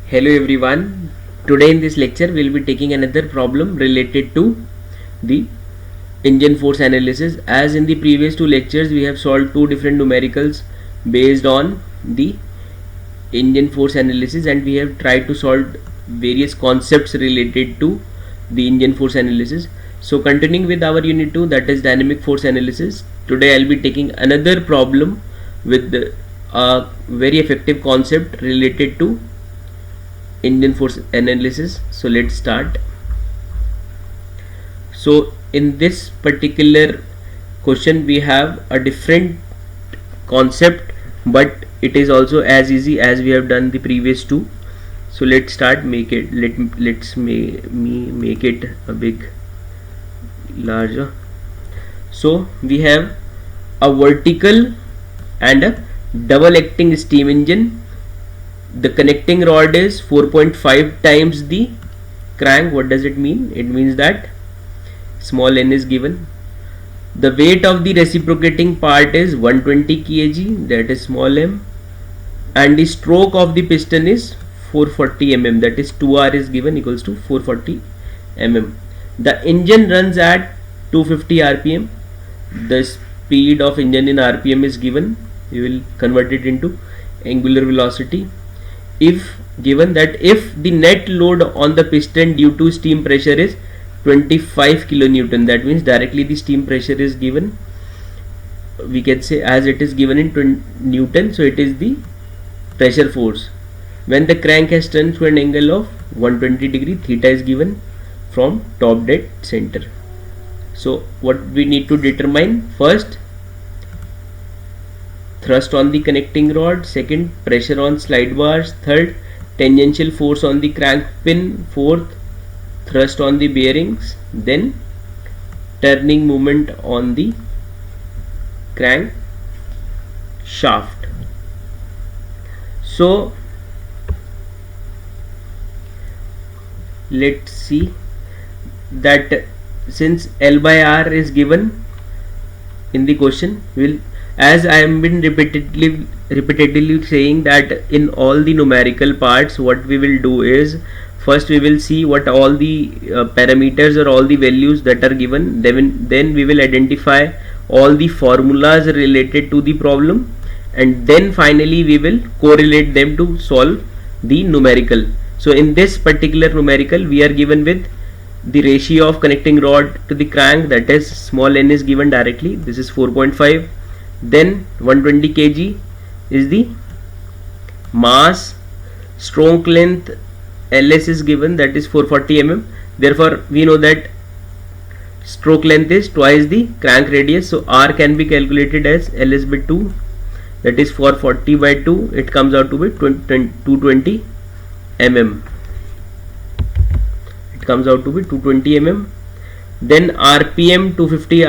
Hello everyone. Today in this lecture we will be taking another problem related to the engine force analysis. As in the previous two lectures we have solved two different numericals based on the engine force analysis, and we have tried to solve various concepts related to the engine force analysis. So continuing with our unit 2, that is dynamic force analysis, today I will be taking another problem with a very effective concept related to engine force analysis. So let's start. So in this particular question we have a different concept, but it is also as easy as we have done the previous two. So let's start. Make it let's make it a big larger. So we have a vertical and a double acting steam engine. The connecting rod is 4.5 times the crank. What does it mean? It means that small n is given. The weight of the reciprocating part is 120 kg, that is small m, and the stroke of the piston is 440 mm, that is 2r is given equals to 440 mm. The engine runs at 250 rpm. The speed of engine in rpm is given. We will convert it into angular velocity. If given that if the net load on the piston due to steam pressure is 25 kilonewton, that means directly the steam pressure is given, we can say as it is given in Newton, so it is the pressure force. When the crank has turned to an angle of 120 degree, theta is given from top dead center. So what we need to determine: first, thrust on the connecting rod; second, pressure on slide bars; third, tangential force on the crank pin; fourth, thrust on the bearings; then turning moment on the crank shaft. So let's see that since L by R is given in the question, as I have been repeatedly saying that in all the numerical parts, what we will do is, first we will see what all the parameters or all the values that are given. Then we will identify all the formulas related to the problem, and then finally we will correlate them to solve the numerical. So in this particular numerical we are given with the ratio of connecting rod to the crank, that is small n is given directly, this is 4.5. Then 120 kg is the mass. Stroke length ls is given, that is 440 mm. Therefore we know that stroke length is twice the crank radius, so r can be calculated as ls by 2, that is 440 by 2, it comes out to be 220 mm. It comes out to be 220 mm. Then rpm 250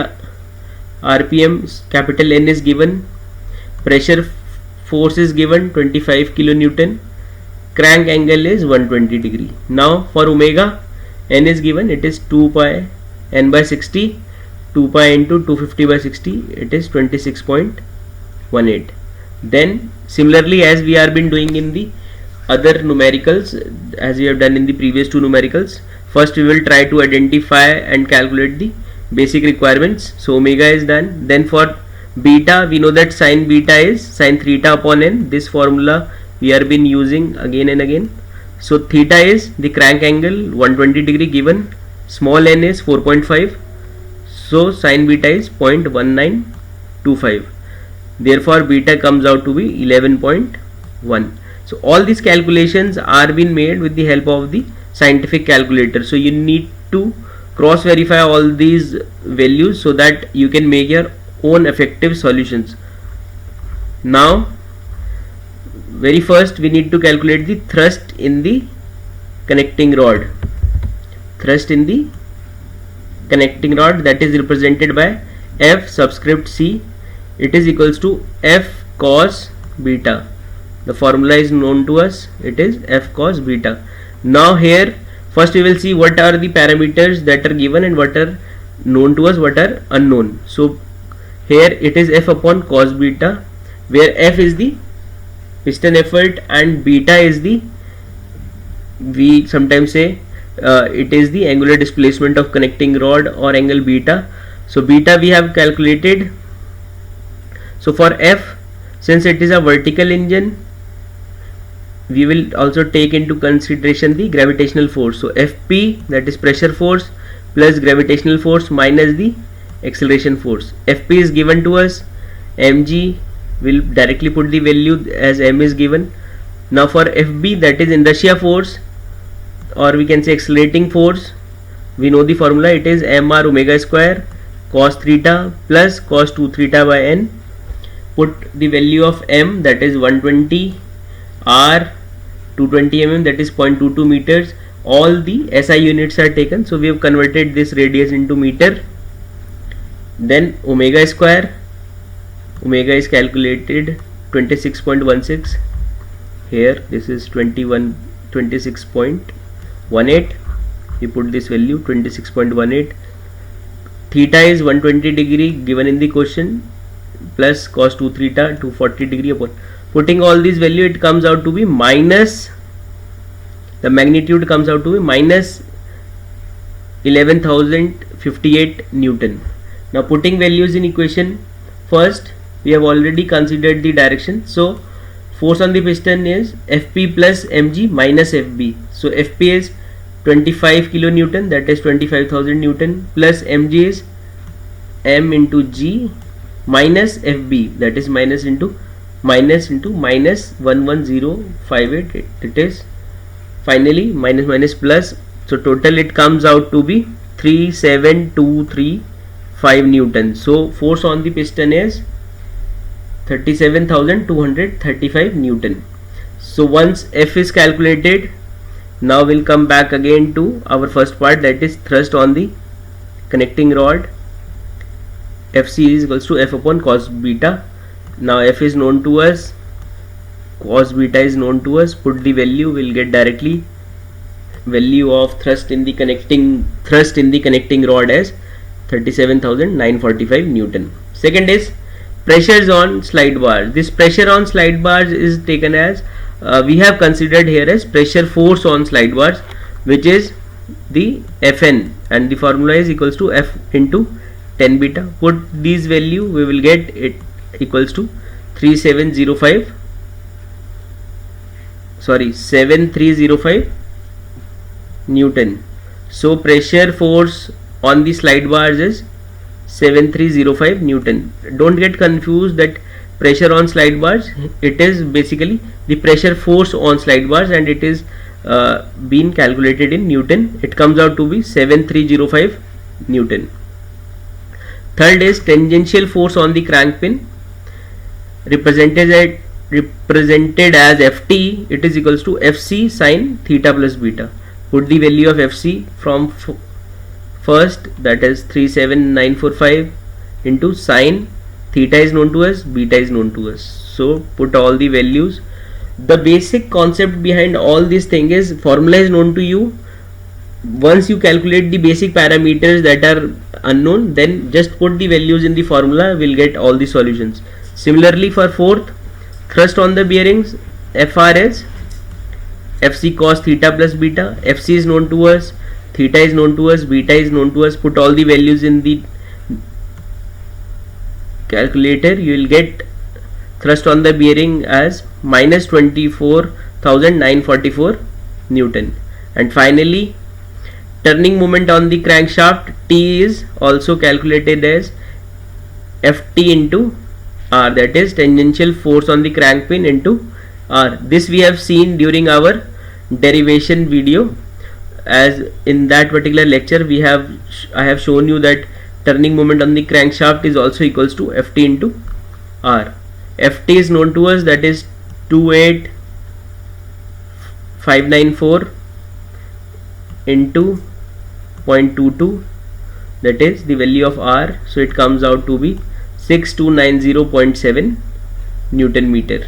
rpm, capital N is given, pressure force is given 25 kilonewton, crank angle is 120 degree. Now for omega, n is given, it is 2 pi n by 60, 2 pi into 250 by 60, it is 26.18. Then similarly, as we have been doing in the other numericals, as we have done in the previous two numericals, first we will try to identify and calculate the basic requirements. So omega is done. Then for beta, we know that sin beta is sin theta upon n. This formula we have been using again and again. So theta is the crank angle 120 degree given, small n is 4.5, so sin beta is 0.1925. Therefore beta comes out to be 11.1. So all these calculations are being made with the help of the scientific calculator. So you need to cross verify all these values so that you can make your own effective solutions. Now very first we need to calculate the thrust in the connecting rod. Thrust in the connecting rod, that is represented by F subscript C. It is equals to F cos beta. The formula is known to us, it is F cos beta. Now here first we will see what are the parameters that are given and what are known to us, what are unknown. So here it is F upon cos beta, where F is the piston effort and beta is the we sometimes say it is the angular displacement of connecting rod or angle beta. So beta we have calculated. So for F, since it is a vertical engine, we will also take into consideration the gravitational force. So Fp, that is pressure force, plus gravitational force minus the acceleration force. Fp is given to us, mg will directly put the value as m is given. Now for Fb, that is inertia force, or we can say accelerating force, we know the formula, it is mr omega square cos theta plus cos 2 theta by n. Put the value of m, that is 120, r 220 mm, that is 0.22 meters. All the SI units are taken, so we have converted this radius into meter. Then omega square, omega is calculated 26.16. here this is 26.18. we put this value 26.18. theta is 120 degree given in the question, plus cos 2 theta 240 degree upon. Putting all these value, it comes out to be minus, the magnitude comes out to be minus 11,058 Newton. Now putting values in equation, first we have already considered the direction. So force on the piston is Fp plus mg minus Fb. So Fp is 25 kilonewton, that is 25,000 Newton, plus mg is m into g minus Fb, that is minus into minus 11058. It is finally minus minus plus, so total it comes out to be 37235 Newton. So force on the piston is 37,235 Newton. So once F is calculated, now we'll come back again to our first part, that is thrust on the connecting rod. Fc is equals to F upon cos beta. Now F is known to us, cos beta is known to us. Put the value, we'll get directly value of thrust in the connecting rod as 37,945 Newton. Second is pressures on slide bars. This pressure on slide bars is taken as we have considered here as pressure force on slide bars, which is the Fn, and the formula is equals to F into 10 beta. Put these value, we will get it equals to 7305 Newton. So pressure force on the slide bars is 7305 Newton. Don't get confused that pressure on slide bars, it is basically the pressure force on slide bars, and it is been calculated in Newton. It comes out to be 7305 Newton. Third is tangential force on the crank pin, represented as Ft. It is equals to Fc sin theta plus beta. Put the value of Fc from first, that is 37945 into sin theta is known to us, beta is known to us. So put all the values. The basic concept behind all this thing is formula is known to you. Once you calculate the basic parameters that are unknown, then just put the values in the formula, we'll get all the solutions. Similarly for fourth, thrust on the bearings, Fr is Fc cos theta plus beta. Fc is known to us, theta is known to us, beta is known to us. Put all the values in the calculator, you will get thrust on the bearing as minus 24,944 Newton. And finally, turning moment on the crankshaft, T is also calculated as Ft into R, that is tangential force on the crank pin into R. This we have seen during our derivation video, as in that particular lecture I have shown you that turning moment on the crankshaft is also equals to Ft into R. Ft is known to us, that is 28594 into 0.22, that is the value of R. So it comes out to be 6290.7 Newton meter.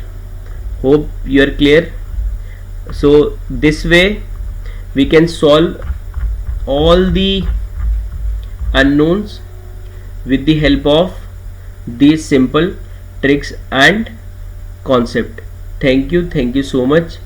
Hope you are clear. So this way we can solve all the unknowns with the help of these simple tricks and concept. Thank you so much.